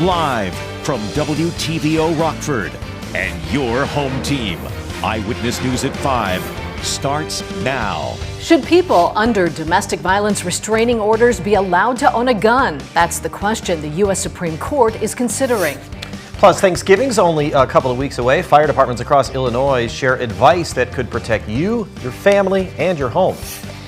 Live from WTVO Rockford and your home team. Eyewitness News at 5 starts now. Should people under domestic violence restraining orders be allowed to own a gun? That's the question the U.S. Supreme Court is considering. Plus, Thanksgiving's only a couple of weeks away. Fire departments across Illinois share advice that could protect you, your family, and your home.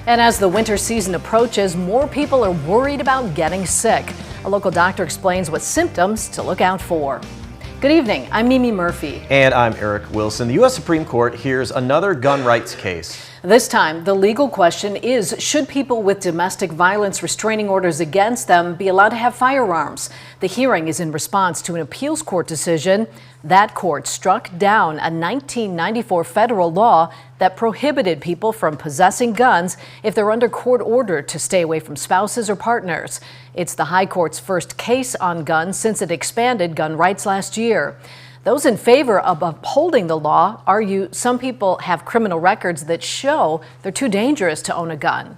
And as the winter season approaches, more people are worried about getting sick. A local doctor explains what symptoms to look out for. Good evening, I'm Mimi Murphy. And I'm Eric Wilson. The U.S. Supreme Court hears another gun rights case. This time, the legal question is, should people with domestic violence restraining orders against them be allowed to have firearms? The hearing is in response to an appeals court decision. That court struck down a 1994 federal law that prohibited people from possessing guns if they're under court order to stay away from spouses or partners. It's the High Court's first case on guns since it expanded gun rights last year. Those in favor of upholding the law argue some people have criminal records that show they're too dangerous to own a gun.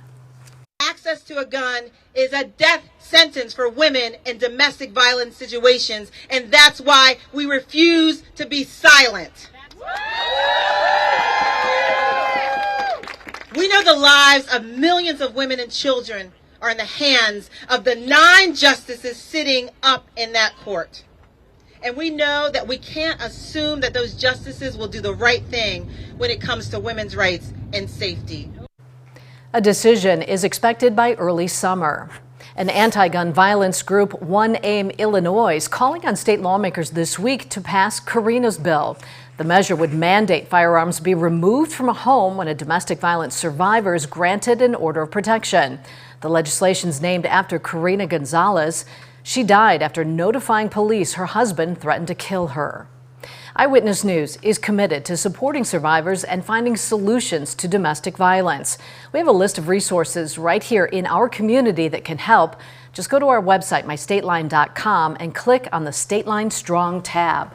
Access to a gun is a death sentence for women in domestic violence situations, and that's why we refuse to be silent. We know the lives of millions of women and children are in the hands of the 9 justices sitting up in that court. And we know that we can't assume that those justices will do the right thing when it comes to women's rights and safety. A decision is expected by early summer. An anti-gun violence group, One Aim Illinois, is calling on state lawmakers this week to pass Karina's bill. The measure would mandate firearms be removed from a home when a domestic violence survivor is granted an order of protection. The legislation's named after Karina Gonzalez. She died after notifying police her husband threatened to kill her. Eyewitness News is committed to supporting survivors and finding solutions to domestic violence. We have a list of resources right here in our community that can help. Just go to our website, mystateline.com, and click on the State Line Strong tab.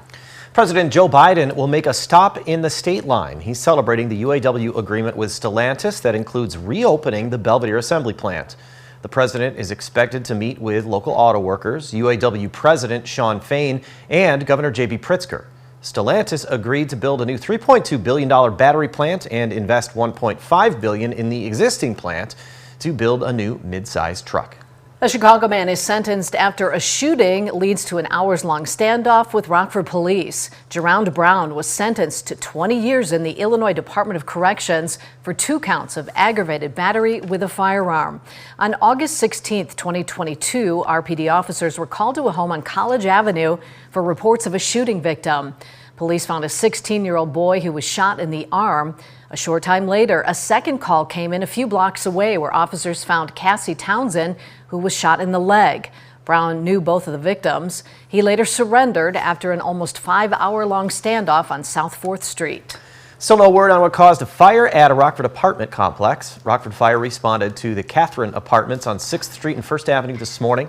President Joe Biden will make a stop in the state line. He's celebrating the UAW agreement with Stellantis that includes reopening the Belvidere assembly plant. The president is expected to meet with local auto workers, UAW President Shawn Fain, and Governor J.B. Pritzker. Stellantis agreed to build a new $3.2 billion battery plant and invest $1.5 billion in the existing plant to build a new mid-sized truck. A Chicago man is sentenced after a shooting leads to an hours-long standoff with Rockford police. Jerround Brown was sentenced to 20 years in the Illinois Department of Corrections for 2 counts of aggravated battery with a firearm. On August 16, 2022, RPD officers were called to a home on College Avenue for reports of a shooting victim. Police found a 16-year-old boy who was shot in the arm. A short time later, a second call came in a few blocks away where officers found Cassie Townsend, who was shot in the leg. Brown knew both of the victims. He later surrendered after an almost 5-hour-long standoff on South 4th Street. Still no word on what caused a fire at a Rockford apartment complex. Rockford Fire responded to the Catherine Apartments on 6th Street and 1st Avenue this morning.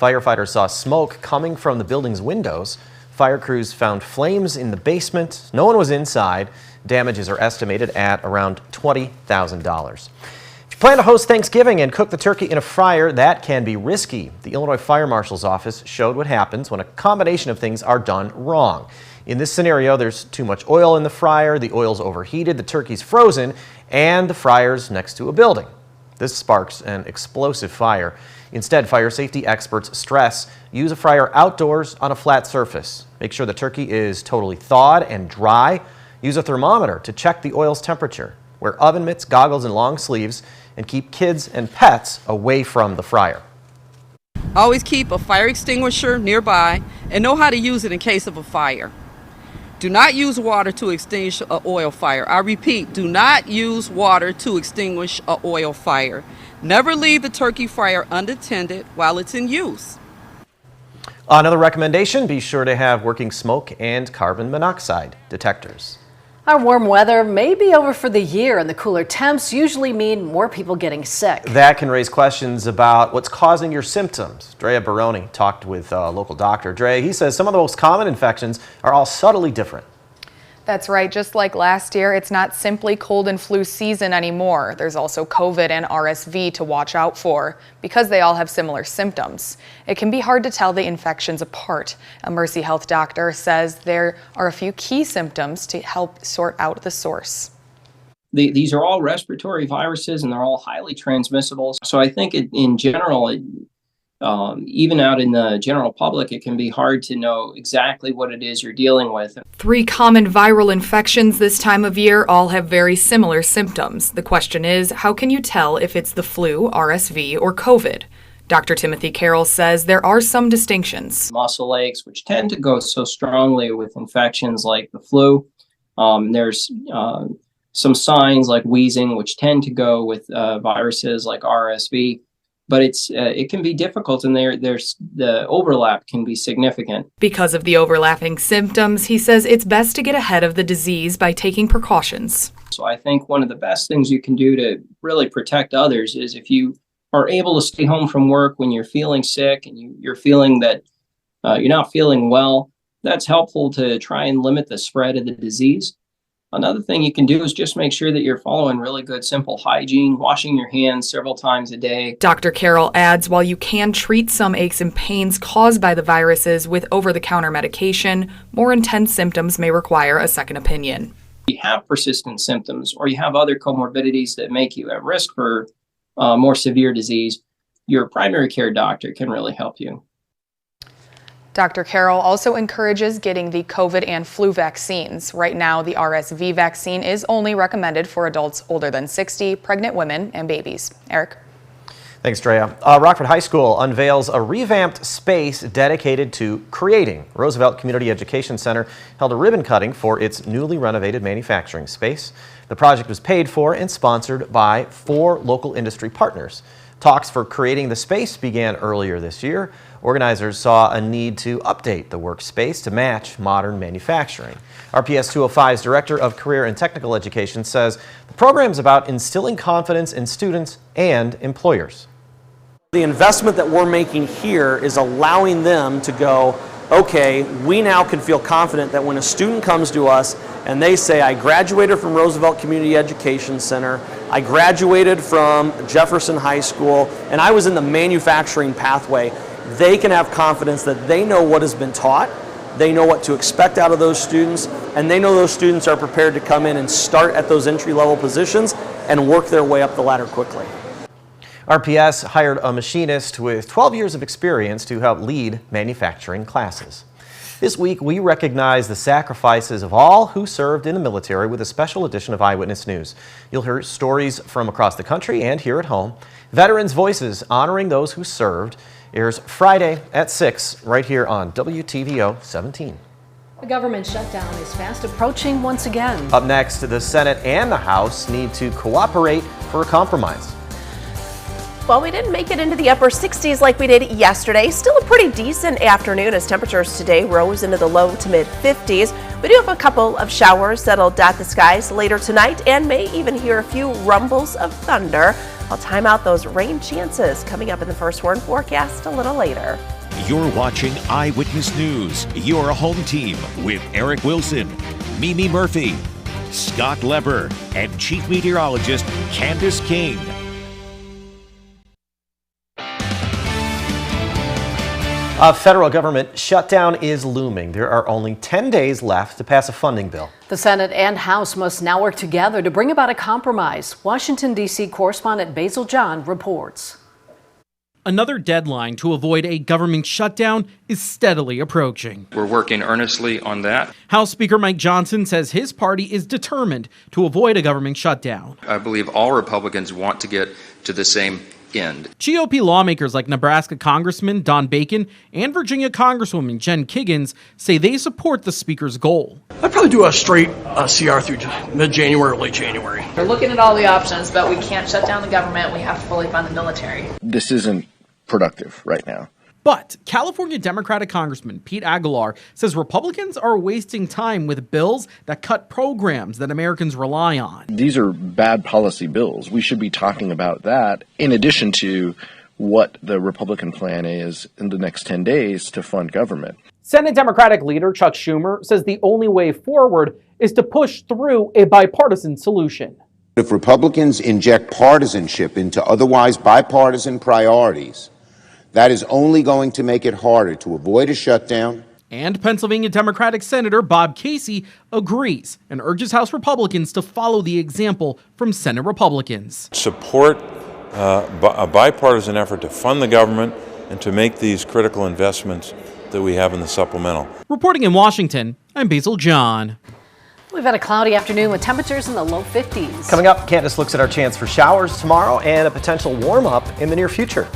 Firefighters saw smoke coming from the building's windows. Fire crews found flames in the basement. No one was inside. Damages are estimated at around $20,000. If you plan to host Thanksgiving and cook the turkey in a fryer, that can be risky. The Illinois Fire Marshal's office showed what happens when a combination of things are done wrong. In this scenario, there's too much oil in the fryer, the oil's overheated, the turkey's frozen, and the fryer's next to a building. This sparks an explosive fire. Instead, fire safety experts stress use a fryer outdoors on a flat surface. Make sure the turkey is totally thawed and dry. Use a thermometer to check the oil's temperature. Wear oven mitts, goggles, and long sleeves, and keep kids and pets away from the fryer. Always keep a fire extinguisher nearby and know how to use it in case of a fire. Do not use water to extinguish an oil fire. I repeat, do not use water to extinguish an oil fire. Never leave the turkey fryer unattended while it's in use. Another recommendation, be sure to have working smoke and carbon monoxide detectors. Our warm weather may be over for the year, and the cooler temps usually mean more people getting sick. That can raise questions about what's causing your symptoms. Drea Baroni talked with a local doctor. Drea, he says some of the most common infections are all subtly different. That's right. Just like last year, it's not simply cold and flu season anymore. There's also COVID and RSV to watch out for because they all have similar symptoms. It can be hard to tell the infections apart. A Mercy Health doctor says there are a few key symptoms to help sort out the source. These are all respiratory viruses and they're all highly transmissible. So I think in general, even out in the general public, it can be hard to know exactly what it is you're dealing with. 3 common viral infections this time of year all have very similar symptoms. The question is, how can you tell if it's the flu, RSV, or COVID? Dr. Timothy Carroll says there are some distinctions. Muscle aches, which tend to go so strongly with infections like the flu. There's some signs like wheezing, which tend to go with viruses like RSV. But it can be difficult, and there's the overlap can be significant. Because of the overlapping symptoms, he says it's best to get ahead of the disease by taking precautions. So I think one of the best things you can do to really protect others is if you are able to stay home from work when you're feeling sick and you're feeling that you're not feeling well, that's helpful to try and limit the spread of the disease. Another thing you can do is just make sure that you're following really good, simple hygiene, washing your hands several times a day. Dr. Carroll adds, while you can treat some aches and pains caused by the viruses with over-the-counter medication, more intense symptoms may require a second opinion. If you have persistent symptoms or you have other comorbidities that make you at risk for more severe disease, your primary care doctor can really help you. Dr. Carroll also encourages getting the COVID and flu vaccines. Right now, the RSV vaccine is only recommended for adults older than 60, pregnant women, and babies. Eric? Thanks, Drea. Rockford High School unveils a revamped space dedicated to creating. Roosevelt Community Education Center held a ribbon cutting for its newly renovated manufacturing space. The project was paid for and sponsored by 4 local industry partners. Talks for creating the space began earlier this year. Organizers saw a need to update the workspace to match modern manufacturing. RPS 205's Director of Career and Technical Education says the program is about instilling confidence in students and employers. The investment that we're making here is allowing them to go, okay, we now can feel confident that when a student comes to us and they say, I graduated from Roosevelt Community Education Center, I graduated from Jefferson High School, and I was in the manufacturing pathway, they can have confidence that they know what has been taught, they know what to expect out of those students, and they know those students are prepared to come in and start at those entry-level positions and work their way up the ladder quickly. RPS hired a machinist with 12 years of experience to help lead manufacturing classes. This week, we recognize the sacrifices of all who served in the military with a special edition of Eyewitness News. You'll hear stories from across the country and here at home. Veterans' Voices honoring those who served airs Friday at 6 right here on WTVO 17. The government shutdown is fast approaching once again. Up next, the Senate and the House need to cooperate for a compromise. Well, we didn't make it into the upper 60s like we did yesterday. Still a pretty decent afternoon as temperatures today rose into the low to mid 50s. We do have a couple of showers that'll dot the skies later tonight and may even hear a few rumbles of thunder. I'll time out those rain chances coming up in the first warn forecast a little later. You're watching Eyewitness News, your home team with Eric Wilson, Mimi Murphy, Scott Leber, and Chief Meteorologist Candace King. A federal government shutdown is looming. There are only 10 days left to pass a funding bill. The Senate and House must now work together to bring about a compromise. Washington, D.C. correspondent Basil John reports. Another deadline to avoid a government shutdown is steadily approaching. We're working earnestly on that. House Speaker Mike Johnson says his party is determined to avoid a government shutdown. I believe all Republicans want to get to the same end. GOP lawmakers like Nebraska Congressman Don Bacon and Virginia Congresswoman Jen Kiggins say they support the Speaker's goal. I'd probably do a straight CR through mid-January or late January. We're looking at all the options, but we can't shut down the government. We have to fully fund the military. This isn't productive right now. But California Democratic Congressman Pete Aguilar says Republicans are wasting time with bills that cut programs that Americans rely on. These are bad policy bills. We should be talking about that in addition to what the Republican plan is in the next 10 days to fund government. Senate Democratic leader Chuck Schumer says the only way forward is to push through a bipartisan solution. If Republicans inject partisanship into otherwise bipartisan priorities, that is only going to make it harder to avoid a shutdown. And Pennsylvania Democratic Senator Bob Casey agrees and urges House Republicans to follow the example from Senate Republicans. Support a bipartisan effort to fund the government and to make these critical investments that we have in the supplemental. Reporting in Washington, I'm Basil John. We've had a cloudy afternoon with temperatures in the low 50s. Coming up, Candace looks at our chance for showers tomorrow and a potential warm-up in the near future.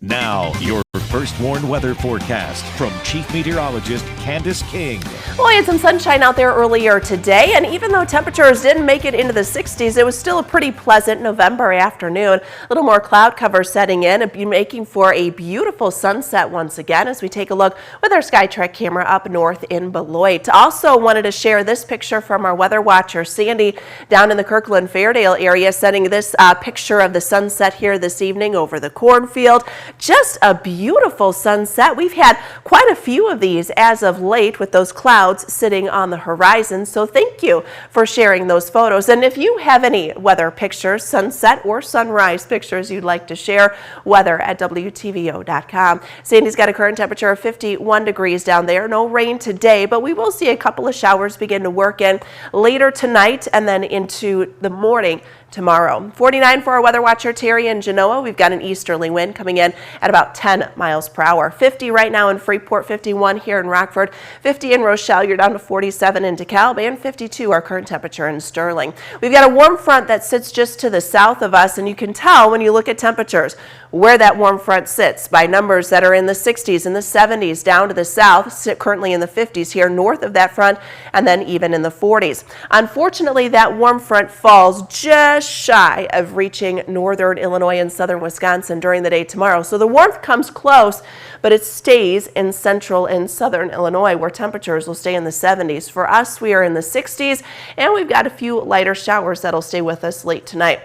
Now, your first warned weather forecast from Chief Meteorologist Candace King. Well, we had some sunshine out there earlier today, and even though temperatures didn't make it into the 60s, it was still a pretty pleasant November afternoon. A little more cloud cover setting in and making for a beautiful sunset once again as we take a look with our SkyTrack camera up north in Beloit. Also wanted to share this picture from our weather watcher, Sandy, down in the Kirkland-Fairdale area, sending this picture of the sunset here this evening over the cornfield. Just a beautiful sunset. We've had quite a few of these as of late with those clouds sitting on the horizon. So thank you for sharing those photos. And if you have any weather pictures, sunset or sunrise pictures you'd like to share, weather at WTVO.com. Sandy's got a current temperature of 51 degrees down there. No rain today, but we will see a couple of showers begin to work in later tonight and then into the morning tomorrow. 49 for our weather watcher Terry in Genoa. We've got an easterly wind coming in at about 10 miles per hour. 50 right now in Freeport, 51 here in Rockford, 50 in Rochelle. You're down to 47 in DeKalb, and 52 our current temperature in Sterling. We've got a warm front that sits just to the south of us, and you can tell when you look at temperatures where that warm front sits by numbers that are in the 60s and the 70s down to the south, sit currently in the 50s here north of that front, and then even in the 40s. Unfortunately, that warm front falls just shy of reaching northern Illinois and southern Wisconsin during the day tomorrow. So the warmth comes close, but it stays in central and southern Illinois where temperatures will stay in the 70s. For us, we are in the 60s, and we've got a few lighter showers that'll stay with us late tonight.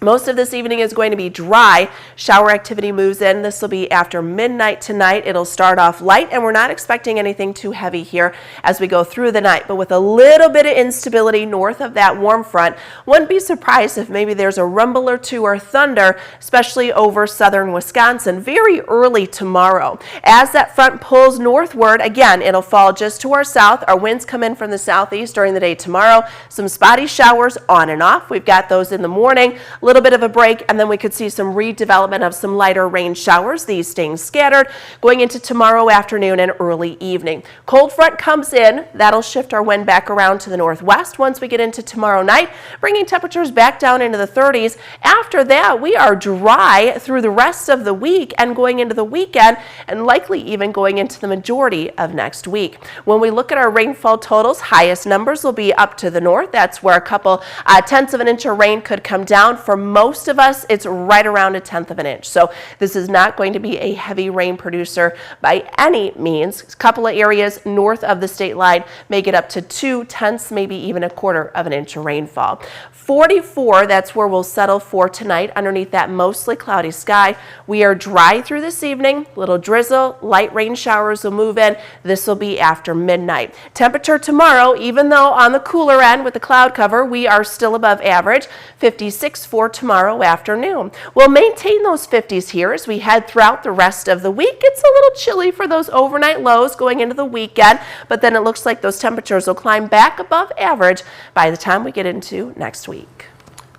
Most of this evening is going to be dry. Shower activity moves in. This will be after midnight tonight. It'll start off light, and we're not expecting anything too heavy here as we go through the night. But with a little bit of instability north of that warm front, wouldn't be surprised if maybe there's a rumble or two or thunder, especially over southern Wisconsin, very early tomorrow. As that front pulls northward, again, it'll fall just to our south. Our winds come in from the southeast during the day tomorrow. Some spotty showers on and off. We've got those in the morning. A little bit of a break, and then we could see some redevelopment of some lighter rain showers, these staying scattered going into tomorrow afternoon and early evening. Cold front comes in. That'll shift our wind back around to the northwest once we get into tomorrow night, bringing temperatures back down into the 30s. After that, we are dry through the rest of the week and going into the weekend, and likely even going into the majority of next week. When we look at our rainfall totals, highest numbers will be up to the north. That's where a couple tenths of an inch of rain could come down. For most of us, it's right around a tenth of an inch. So this is not going to be a heavy rain producer by any means. A couple of areas north of the state line may get up to 2/10, maybe even a quarter of an inch of rainfall. 44, that's where we'll settle for tonight underneath that mostly cloudy sky. We are dry through this evening. Little drizzle, light rain showers will move in. This will be after midnight. Temperature tomorrow, even though on the cooler end with the cloud cover, we are still above average. 56 for tomorrow afternoon. We'll maintain those 50s here as we head throughout the rest of the week. It's a little chilly for those overnight lows going into the weekend, but then it looks like those temperatures will climb back above average by the time we get into next week.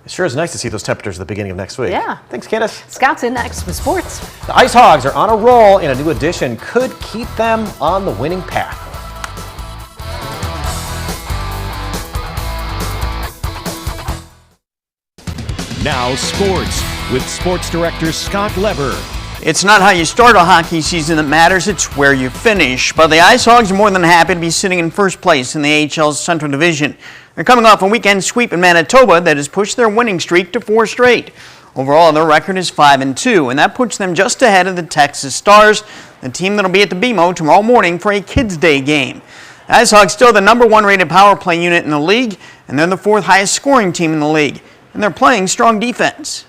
It sure is nice to see those temperatures at the beginning of next week. Yeah. Thanks, Candace. Scott's in next with sports. The Ice Hogs are on a roll, and a new addition could keep them on the winning path. Now sports with sports director Scott Leber. It's not how you start a hockey season that matters, it's where you finish. But the Ice Hogs are more than happy to be sitting in first place in the AHL's Central Division. They're coming off a weekend sweep in Manitoba that has pushed their winning streak to 4 straight. Overall, their record is 5-2, and that puts them just ahead of the Texas Stars, the team that'll be at the BMO tomorrow morning for a Kids' Day game. The Ice Hogs still the #1 rated power play unit in the league, and they're the 4th highest scoring team in the league, and they're playing strong defense.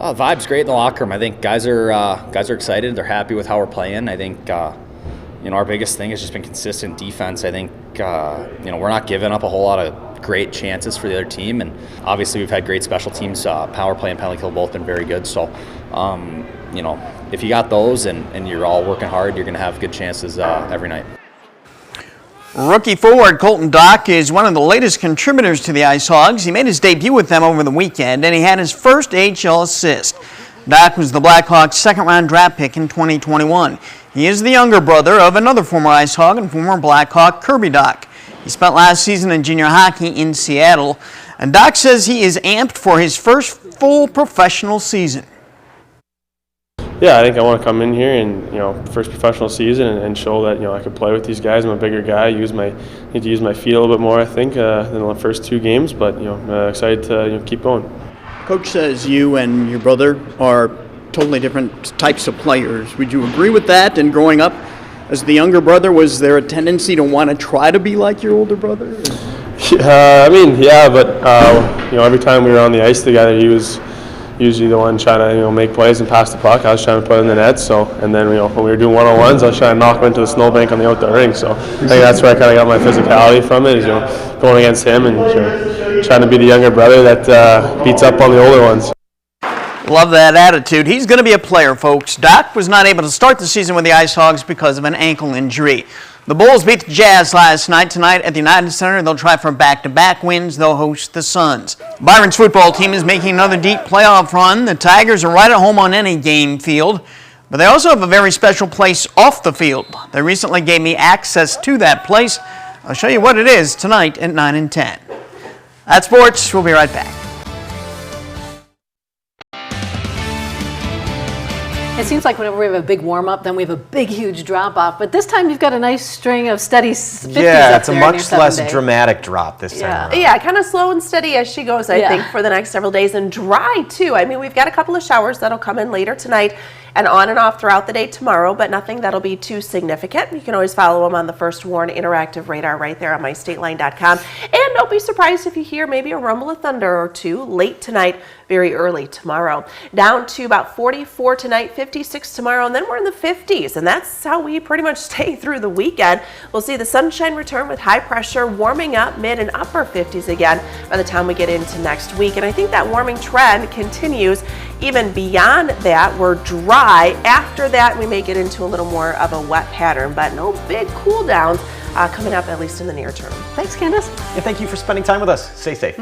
Vibe's great in the locker room. I think guys are excited. They're happy with how we're playing. I think our biggest thing has just been consistent defense. I think we're not giving up a whole lot of great chances for the other team, and obviously we've had great special teams. Power play and penalty kill both been very good. So if you got those and you're all working hard, you're going to have good chances every night. Rookie forward Colton Dock is one of the latest contributors to the Ice Hogs. He made his debut with them over the weekend, and he had his first AHL assist. Dock was the Blackhawks' second-round draft pick in 2021. He is the younger brother of another former Ice Hog and former Blackhawk, Kirby Dock. He spent last season in junior hockey in Seattle, and Dock says he is amped for his first full professional season. Yeah, I think I want to come in here and, first professional season and show that, I could play with these guys. I'm a bigger guy. Need to use my feet a little bit more, I think, than the first 2 games. But, I'm excited to keep going. Coach says you and your brother are totally different types of players. Would you agree with that? And growing up as the younger brother, was there a tendency to want to try to be like your older brother? Yeah, but every time we were on the ice together, he was usually the one trying to make plays and pass the puck. I was trying to put it in the net. So, and then when we were doing one-on-ones, I was trying to knock him into the snowbank on the outdoor ring. So I think that's where I kind of got my physicality from it. Is going against him and trying to be the younger brother that beats up on the older ones. Love that attitude. He's going to be a player, folks. Dock was not able to start the season with the Ice Hogs because of an ankle injury. The Bulls beat the Jazz last night. Tonight at the United Center, they'll try for back-to-back wins. They'll host the Suns. Byron's football team is making another deep playoff run. The Tigers are right at home on any game field, but they also have a very special place off the field. They recently gave me access to that place. I'll show you what it is tonight at 9 and 10. That's sports. We'll be right back. It seems like whenever we have a big warm-up, then we have a big, huge drop-off. But this time you've got a nice string of steady 50s Yeah, up it's a there much less dramatic drop this time around. Yeah, kind of slow and steady as she goes, I think, for the next several days. And dry, too. I mean, we've got a couple of showers that'll come in later tonight and on and off throughout the day tomorrow, but nothing that'll be too significant. You can always follow them on the First Warn Interactive Radar right there on mystateline.com. And don't be surprised if you hear maybe a rumble of thunder or two late tonight, very early tomorrow. Down to about 44 tonight, 56 tomorrow, and then we're in the 50s, and that's how we pretty much stay through the weekend. We'll see the sunshine return with high pressure warming up mid and upper 50s again by the time we get into next week. And I think that warming trend continues even beyond that. We're dry. After that, we may get into a little more of a wet pattern, but no big cool downs coming up, at least in the near term. Thanks, Candace. Yeah, thank you for spending time with us. Stay safe.